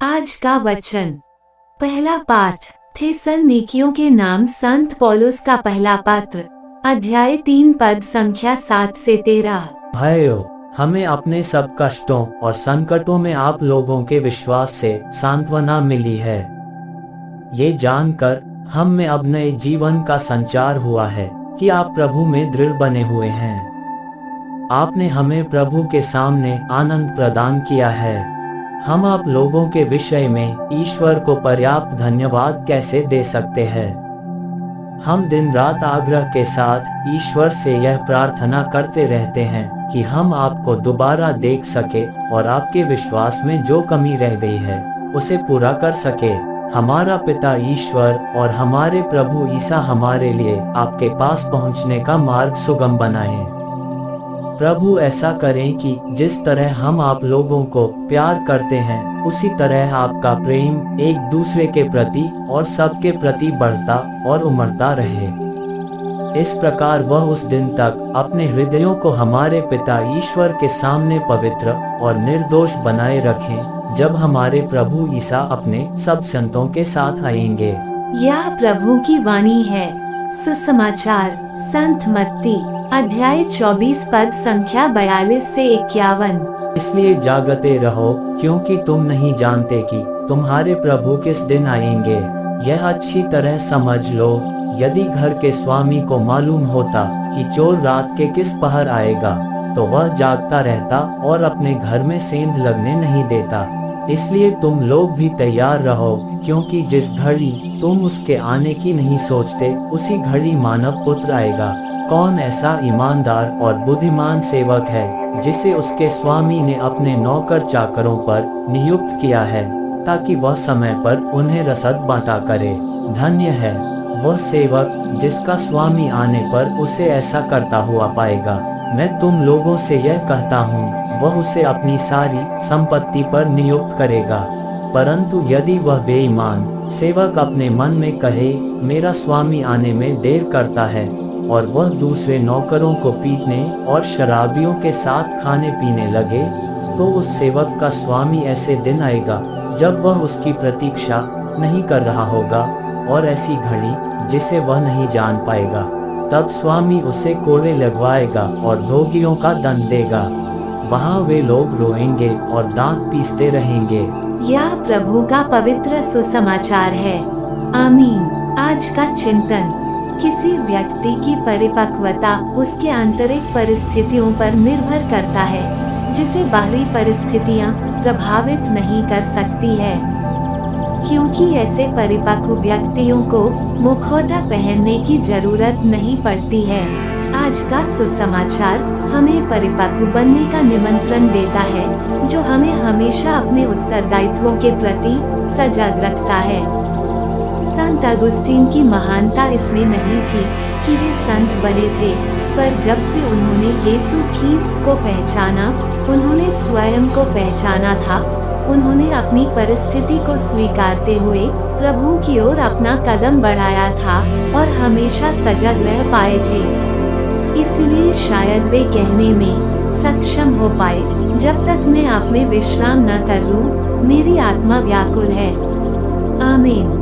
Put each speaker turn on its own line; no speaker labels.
आज का वचन। पहला पाठ थेसलनिकियों के नाम संत पौलुस का पहला पत्र, अध्याय 3 पद संख्या 7 से 13।
भाइयों, हमें अपने सब कष्टों और संकटों में आप लोगों के विश्वास से सांत्वना मिली है। ये जानकर हम में अब नए जीवन का संचार हुआ है कि आप प्रभु में दृढ़ बने हुए हैं। आपने हमें प्रभु के सामने आनंद प्रदान किया है। हम आप लोगों के विषय में ईश्वर को पर्याप्त धन्यवाद कैसे दे सकते हैं। हम दिन रात आग्रह के साथ ईश्वर से यह प्रार्थना करते रहते हैं कि हम आपको दोबारा देख सके और आपके विश्वास में जो कमी रह गई है उसे पूरा कर सके। हमारा पिता ईश्वर और हमारे प्रभु ईसा हमारे लिए आपके पास पहुंचने का मार्ग सुगम बनाए। प्रभु ऐसा करें कि जिस तरह हम आप लोगों को प्यार करते हैं उसी तरह आपका प्रेम एक दूसरे के प्रति और सबके प्रति बढ़ता और उमड़ता रहे। इस प्रकार वह उस दिन तक अपने हृदयों को हमारे पिता ईश्वर के सामने पवित्र और निर्दोष बनाए रखें जब हमारे प्रभु ईसा अपने सब संतों के साथ आएंगे।
यह प्रभु की वाणी है। सुसमाचार संत मत्ती अध्याय 24 पद संख्या 42 से 51।
इसलिए जागते रहो, क्योंकि तुम नहीं जानते कि तुम्हारे प्रभु किस दिन आएंगे। यह अच्छी तरह समझ लो, यदि घर के स्वामी को मालूम होता कि चोर रात के किस पहर आएगा तो वह जागता रहता और अपने घर में सेंध लगने नहीं देता। इसलिए तुम लोग भी तैयार रहो, क्योंकि जिस घड़ी तुम उसके आने की नहीं सोचते उसी घड़ी मानव पुत्र आएगा। कौन ऐसा ईमानदार और बुद्धिमान सेवक है जिसे उसके स्वामी ने अपने नौकर चाकरों पर नियुक्त किया है ताकि वह समय पर उन्हें रसद बांटा करे। धन्य है वह सेवक जिसका स्वामी आने पर उसे ऐसा करता हुआ पाएगा। मैं तुम लोगों से यह कहता हूँ, वह उसे अपनी सारी संपत्ति पर नियुक्त करेगा। परंतु यदि वह बेईमान सेवक अपने मन में कहे, मेरा स्वामी आने में देर करता है, और वह दूसरे नौकरों को पीटने और शराबियों के साथ खाने पीने लगे, तो उस सेवक का स्वामी ऐसे दिन आएगा जब वह उसकी प्रतीक्षा नहीं कर रहा होगा और ऐसी घड़ी जिसे वह नहीं जान पाएगा। तब स्वामी उसे कोड़े लगवाएगा और धोबियों का दंड देगा। वहाँ वे लोग रोएंगे और दांत पीसते रहेंगे।
यह प्रभु का पवित्र सुसमाचार है। आमीन। आज का चिंतन। किसी व्यक्ति की परिपक्वता उसके आंतरिक परिस्थितियों पर निर्भर करता है, जिसे बाहरी परिस्थितियां प्रभावित नहीं कर सकती है। क्योंकि ऐसे परिपक्व व्यक्तियों को मुखौटा पहनने की जरूरत नहीं पड़ती है। आज का सुसमाचार हमें परिपक्व बनने का निमंत्रण देता है, जो हमें हमेशा अपने उत्तरदायित्वों के प्रति सजग रखता है। संत अगुस्तीन की महानता इसमें नहीं थी कि वे संत बने थे, पर जब से उन्होंने यीशु ख्रीस्त को पहचाना, उन्होंने स्वयं को पहचाना था। उन्होंने अपनी परिस्थिति को स्वीकारते हुए प्रभु की ओर अपना कदम बढ़ाया था और हमेशा सजग रह पाए थे। इसलिए शायद वे कहने में सक्षम हो पाए, जब तक मैं आप में विश्राम न कर लूं, मेरी आत्मा व्याकुल है। आमीन।